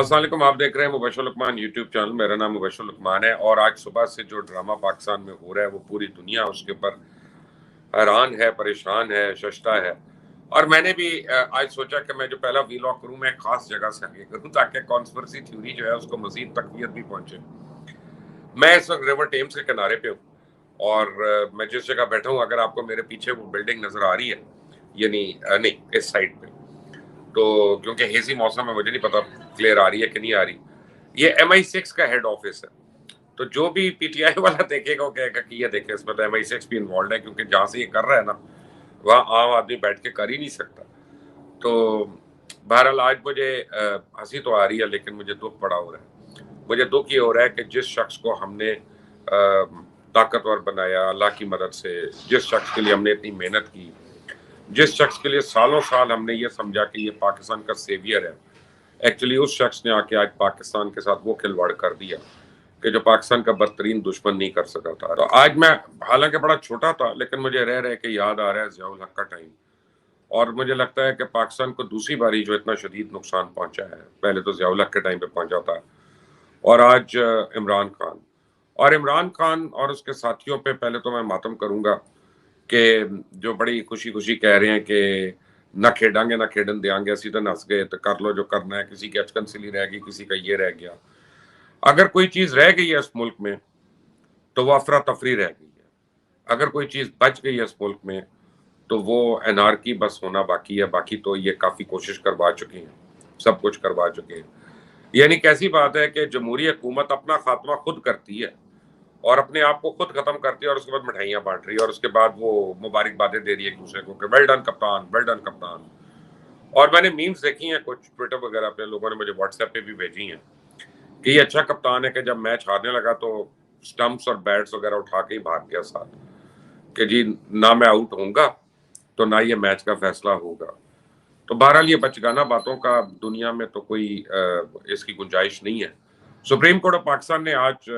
अस्सलाम वालेकुम, आप देख रहे हैं मुबशर लुकमान यूट्यूब चैनल। मेरा नाम मुबशर लुकमान है और आज सुबह से जो ड्रामा पाकिस्तान में हो रहा है वो पूरी दुनिया उसके ऊपर हैरान है, परेशान है, शशता है। और मैंने भी आज सोचा कि मैं जो पहला वीलॉग करूं मैं खास जगह से आगे करूं ताकि कॉन्स्पिरेसी थ्योरी जो है उसको मजीद तकवीत भी पहुंचे। मैं इस वक्त रिवर टेम्स के किनारे पे हूँ और मैं जिस जगह बैठा हूँ, अगर आपको मेरे पीछे वो बिल्डिंग नजर आ रही है, यानी नहीं इस साइड पे, तो क्योंकि हेजी मौसम है मुझे नहीं पता क्लियर आ रही है कि नहीं आ रही। ये MI6 का हेड ऑफिस है। तो जो भी PTI वाला देखेगा वो कहेगा कि ये देखे इसमें तो MI6 भी इन्वॉल्व है, क्योंकि जहाँ से ये कर रहा है ना वहाँ आम आदमी बैठ के कर ही नहीं सकता। तो बहरहाल आज मुझे हंसी तो आ रही है लेकिन मुझे दुख बड़ा हो रहा है। मुझे दुख ये हो रहा है कि जिस शख्स को हमने ताकतवर बनाया अल्लाह की मदद से, जिस शख्स के लिए हमने इतनी मेहनत की, जिस शख्स के लिए सालों साल हमने ये समझा कि ये पाकिस्तान का सेवियर है, एक्चुअली उस शख्स ने आके आज पाकिस्तान के साथ वो खिलवाड़ कर दिया कि जो पाकिस्तान का बदतरीन दुश्मन नहीं कर सका था। तो आज मैं हालांकि बड़ा छोटा था लेकिन मुझे रह रहे के याद आ रहा है ज़ियाउल हक का टाइम, और मुझे लगता है कि पाकिस्तान को दूसरी बारी जो इतना शदीद नुकसान पहुंचा है, पहले तो ज़ियाउल हक के टाइम पे पहुंचा था और आज इमरान खान और उसके साथियों पे पहले तो मैं मातम करूंगा कि जो बड़ी खुशी खुशी कह रहे हैं कि ना खेडांगे ना खेडन देंगे, असी तो नस गए तो कर लो जो करना है, किसी की अचकन सिली रह गई, किसी का ये रह गया। अगर कोई चीज रह गई है इस मुल्क में तो वो अफरा तफरी रह गई है। अगर कोई चीज बच गई है इस मुल्क में तो वो एनार्की बस होना बाकी है। बाकी तो ये काफी कोशिश करवा चुके हैं, सब कुछ करवा चुके हैं। यानी कैसी बात है कि जमहूरी हुकूमत अपना खात्मा खुद करती है और अपने आप को खुद खत्म करती है और उसके बाद मिठाइयां बांट रही है और उसके बाद वो मुबारकबादें दे रही है एक दूसरे को कि वेल डन कप्तान, वेल डन कप्तान। और मैंने मीम्स देखी हैं कुछ ट्विटर वगैरह पे, लोगों ने मुझे व्हाट्सएप पे भी भेजी हैं कि ये अच्छा कप्तान है कि जब मैच हारने लगा तो स्टंप्स और बैट्स वगैरह उठा के ही भाग गया साथ, कि जी ना मैं आउट होऊंगा तो ना ये मैच का फैसला होगा। तो बहरहाल ये बचगाना बातों का दुनिया में तो कोई इसकी गुंजाइश नहीं है। सुप्रीम कोर्ट ऑफ पाकिस्तान ने आज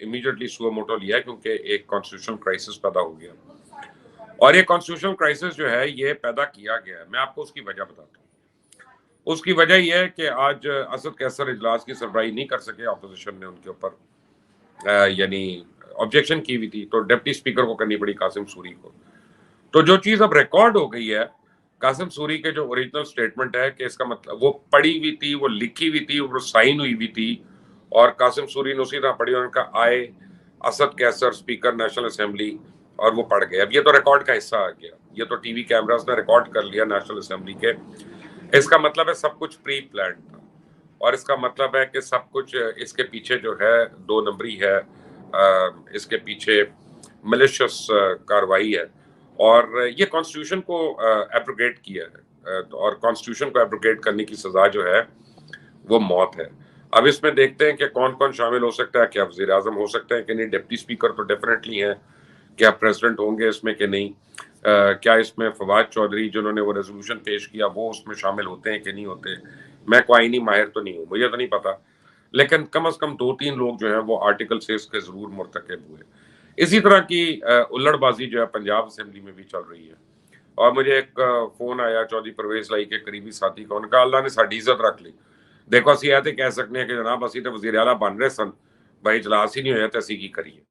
इमीडिएटली सुओ मोटो लिया क्योंकि एक कॉन्स्टिट्यूशनल क्राइसिस पैदा हो गया और ये कॉन्स्टिट्यूशनल क्राइसिस जो है ये पैदा किया गया है। मैं आपको उसकी वजह बताता हूँ। उसकी वजह यह है कि आज असद कैसर इजलास की सरबराही नहीं कर सके, अपोजिशन ने उनके ऊपर यानी ऑब्जेक्शन की हुई थी तो डिप्टी स्पीकर को करनी पड़ी, कासिम सूरी को। तो जो चीज अब रिकॉर्ड हो गई है, कासिम सूरी के जो ओरिजिनल स्टेटमेंट है कि इसका मतलब वो पढ़ी हुई थी, वो लिखी हुई थी, वो साइन हुई हुई थी और कासिम सूरी ने उसी तरह पढ़ी और उनका आए Asad Qaiser speaker national assembly और वो पढ़ गए। अब ये तो रिकॉर्ड का हिस्सा आ गया, ये तो टीवी कैमरास ने रिकॉर्ड कर लिया नेशनल असेंबली के। इसका मतलब है सब कुछ प्री प्लान था और इसका मतलब है कि सब कुछ इसके पीछे जो है दो नंबरी है, इसके पीछे मिलिशियस कार्रवाई है और ये कॉन्स्टिट्यूशन को एब्रोगेट किया है और कॉन्स्टिट्यूशन को एब्रोगेट करने की सजा जो है वो मौत है। अब इसमें देखते हैं कि कौन कौन शामिल हो सकता है, क्या वजीर आजम हो सकते हैं कि नहीं, डिप्टी स्पीकर तो डेफिनेटली हैं, क्या प्रेसिडेंट होंगे इसमें कि नहीं, क्या इसमें फवाद चौधरी जिन्होंने वो रेजोल्यूशन पेश किया वो उसमें शामिल होते हैं कि नहीं होते। मैं कोई आईनी माहिर तो नहीं हूँ, मुझे तो नहीं पता, लेकिन कम अज कम 2-3 लोग जो है वो आर्टिकल 6 के जरूर मुर्तकब हुए। इसी तरह की उल्लड़बाजी जो है पंजाब असेंबली में भी चल रही है और मुझे एक फोन आया चौधरी परवेज लाई के करीबी साथी का, उनका अल्लाह ने साड़ी इज्जत रख ली। देखो असं यह कह सकते हैं कि जनाब असं तो वजीर आला बन रहे सन, भाई इजलास ही नहीं होया तो असं की करिए।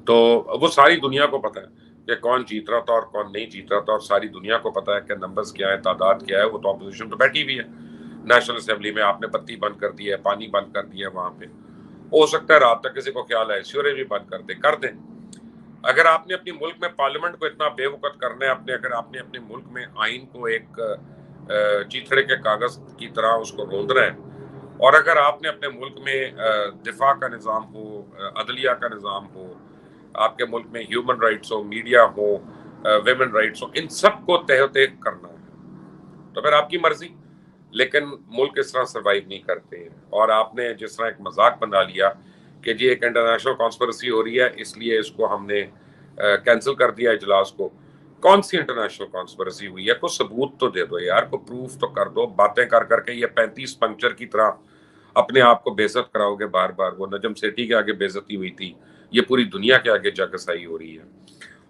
तो वो सारी दुनिया को पता है कि कौन जीत रहा था और कौन नहीं जीत रहा था और सारी दुनिया को पता है कि नंबर्स क्या है, तादाद क्या है। वो तो अपोजिशन तो बैठी हुई है नेशनल असेंबली में, आपने बत्ती बंद कर दी है, पानी बंद कर दिया है वहां पे। हो सकता है रात तक किसी को ख्याल है सीवरेज भी बंद कर दें। अगर आपने अपने मुल्क में पार्लियामेंट को इतना बेवकूफ करना है, अगर आपने अपने मुल्क में आइन को एक चीथड़े के कागज की तरह उसको रोंदना है और अगर आपने अपने मुल्क में दिफा का निज़ाम हो, अदलिया का निज़ाम हो, आपके मुल्क में ह्यूमन राइट्स हो, मीडिया हो, वेमेन राइट्स हो, इन सब को तहते करना है तो फिर आपकी मर्जी। लेकिन मुल्क इस तरह सर्वाइव नहीं करते हैं और आपने जिस तरह एक मजाक बना लिया कि जी एक इंटरनेशनल कॉन्स्पिरेसी हो रही है इसलिए इसको हमने कैंसिल कर दिया इजलास को। कौन सी इंटरनेशनल कॉन्स्पिरेसी हुई है? कोई सबूत तो दे दो यार, कोई प्रूफ तो कर दो। बातें कर करके ये 35 पंक्चर की तरह अपने आप को बेइज्जत कराओगे बार बार। वो नजम सेठी के आगे बेइज्जती हुई थी, ये पूरी दुनिया के आगे जगसाई हो रही है।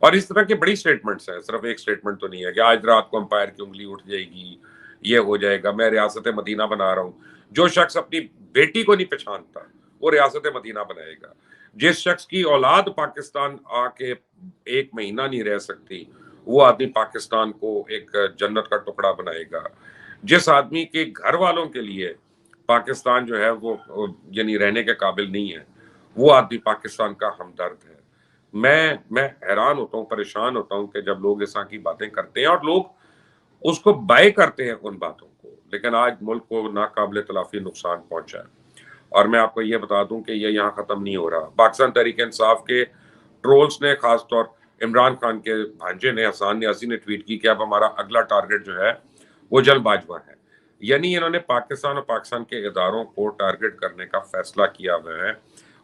और इस तरह की बड़ी स्टेटमेंट्स हैं, सिर्फ एक स्टेटमेंट तो नहीं है कि आज रात को अंपायर की उंगली उठ जाएगी, ये हो जाएगा, मैं रियासत मदीना बना रहा हूँ। जो शख्स अपनी बेटी को नहीं पहचानता वो रियासत मदीना बनाएगा। जिस शख्स की औलाद पाकिस्तान आके एक महीना नहीं रह सकती वो आदमी पाकिस्तान को एक जन्नत का टुकड़ा बनाएगा। जिस आदमी के घर वालों के लिए पाकिस्तान जो है वो यानी रहने के काबिल नहीं है वो आदमी पाकिस्तान का हमदर्द है। मैं हैरान होता हूँ, परेशान होता हूँ कि जब लोग इस तरह की बातें करते हैं और लोग उसको बाय करते हैं उन बातों को, लेकिन आज मुल्क को नाकाबिल तलाफी नुकसान पहुंचा है। और मैं आपको ये बता दूं कि ये यहाँ खत्म नहीं हो रहा। पाकिस्तान तहरीक इंसाफ के ट्रोल्स ने, खासतौर इमरान खान के भांजे ने, हसन न्यासी ने ट्वीट की कि अब हमारा अगला टारगेट जो है वो जल बाजवा है। यानी इन्होंने पाकिस्तान और पाकिस्तान के इदारों को टारगेट करने का फैसला किया हुआ है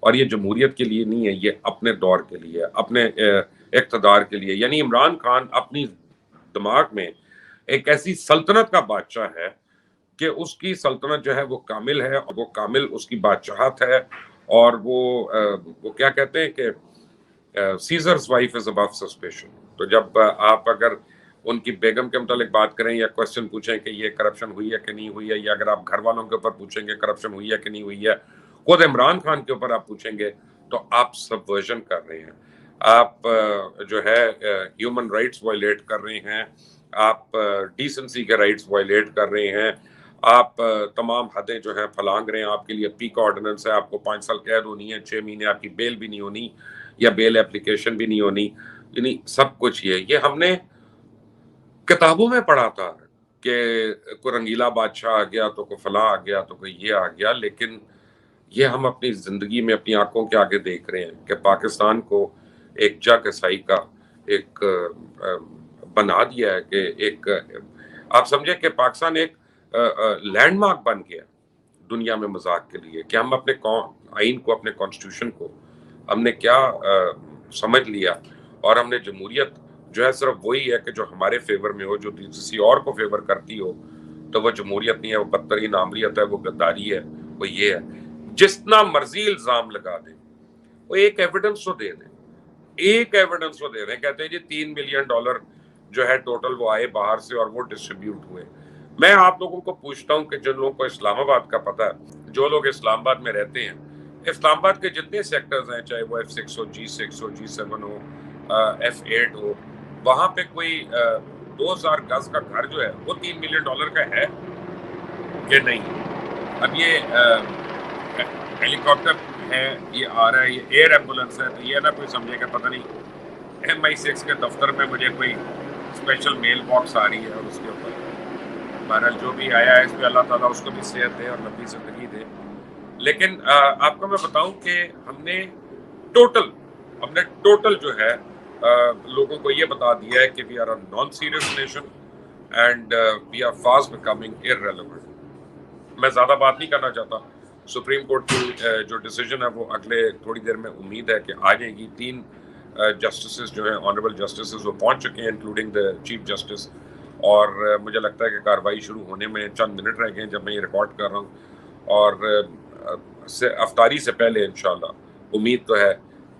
और ये जमहूरियत के लिए नहीं है, ये अपने दौर के लिए, अपने इक़्तिदार के लिए। यानी इमरान खान अपनी दिमाग में एक ऐसी सल्तनत का बादशाह है कि उसकी सल्तनत जो है वो कामिल है और वो कामिल उसकी बादशाहत है। और वो क्या कहते हैं कि seizures wife is above suspicion. तो जब आप अगर उनकी बेगम के मुतालिक बात करें या क्वेश्चन पूछें कि ये करप्शन हुई है कि नहीं हुई है, या अगर आप घर वालों के ऊपर पूछेंगे करप्शन हुई है कि नहीं हुई है, खुद इमरान खान के ऊपर आप पूछेंगे तो आप सबवर्जन कर रहे हैं, आप जो है ह्यूमन राइट्स वायलेट कर रहे हैं, आप डिसेंसी के राइट्स वायलेट कर रहे हैं, आप तमाम हदें जो है फलांग रहे हैं। आपके लिए पीका ऑर्डिनेंस है, आपको 5 साल कैद होनी है, 6 महीने आपकी बेल भी नहीं होनी या बेल एप्लीकेशन भी नहीं होनी, यानी सब कुछ ये हमने किताबों में पढ़ा था कि कोई रंगीला बादशाह आ गया तो कोई फला आ गया तो कोई ये आ गया, लेकिन ये हम अपनी जिंदगी में अपनी आंखों के आगे देख रहे हैं कि पाकिस्तान को एक जग ईसाई का एक बना दिया है कि एक आप समझे कि पाकिस्तान एक लैंडमार्क बन गया दुनिया में मजाक के लिए कि हम अपने आइन को, अपने कॉन्स्टिट्यूशन को हमने क्या समझ लिया और हमने जमहूरियत जो है सिर्फ वही है कि जो हमारे फेवर में हो, जो किसी और को फेवर करती हो तो वो जमहूरियत नहीं है, वो बदतरीन आमरीत है, वो गद्दारी है, वो ये है। जितना मर्जी इल्जाम लगा दे, वो एक एविडेंस तो दे दें, एक एविडेंस तो दे दें। कहते हैं जी $3 बिलियन जो है टोटल वो आए बाहर से और वो डिस्ट्रीब्यूट हुए। मैं आप लोगों को पूछता हूँ कि जिन लोगों को इस्लामाबाद का पता है, जो लोग इस्लामाबाद में रहते हैं, इस्लामाबाद के जितने सेक्टर्स हैं, चाहे वो F6 हो, G6 हो, G7 हो, F8 हो, वहां पे कोई 2000 गज का घर जो है वो $3 मिलियन का है कि नहीं? अब ये हेलीकॉप्टर है, ये आ रहा है, ये एयर एम्बुलेंस है, तो ये ना कोई समझे कि पता नहीं MI6 के दफ्तर में मुझे कोई स्पेशल मेल बॉक्स आ रही है और उसके ऊपर बहरहाल जो भी आया है इस पे अल्लाह ताला उसको भी सेहत दे और लंबी जिंदगी दे। लेकिन आपको मैं बताऊं कि हमने टोटल जो है लोगों को ये बता दिया है कि we are a non serious nation and we are fast becoming irrelevant. मैं ज्यादा बात नहीं करना चाहता। सुप्रीम कोर्ट की जो डिसीजन है वो अगले थोड़ी देर में उम्मीद है कि आ जाएगी। 3 जस्टिस जो हैं, ऑनरेबल जस्टिस, वो पहुंच चुके हैं इंक्लूडिंग द चीफ जस्टिस, और मुझे लगता है कि कार्रवाई शुरू होने में चंद मिनट रह गए जब मैं ये रिकॉर्ड कर रहा हूँ। और अफ्तारी से पहले इंशाल्लाह उम्मीद तो है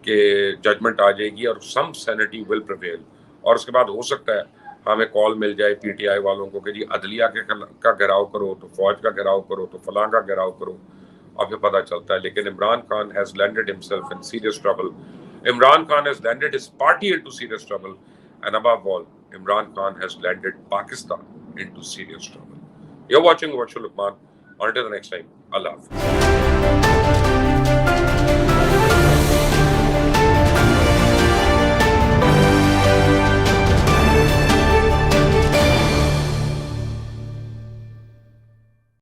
कि जजमेंट आ जाएगी और सम सैनिटी विल प्रिवेल। और उसके बाद हो सकता है हमें कॉल मिल जाए PTI वालों को कि जी अदलिया का घेराव करो, तो फौज का घेराव करो, तो फलां का घेराव करो, और फिर पता चलता है। लेकिन Imran Khan has landed himself in serious trouble. Imran Khan has landed his party into serious trouble, and above all, Imran Khan has landed Pakistan into serious trouble. You're watching Virtual Luqman. Until the next time, Allah Hafiz.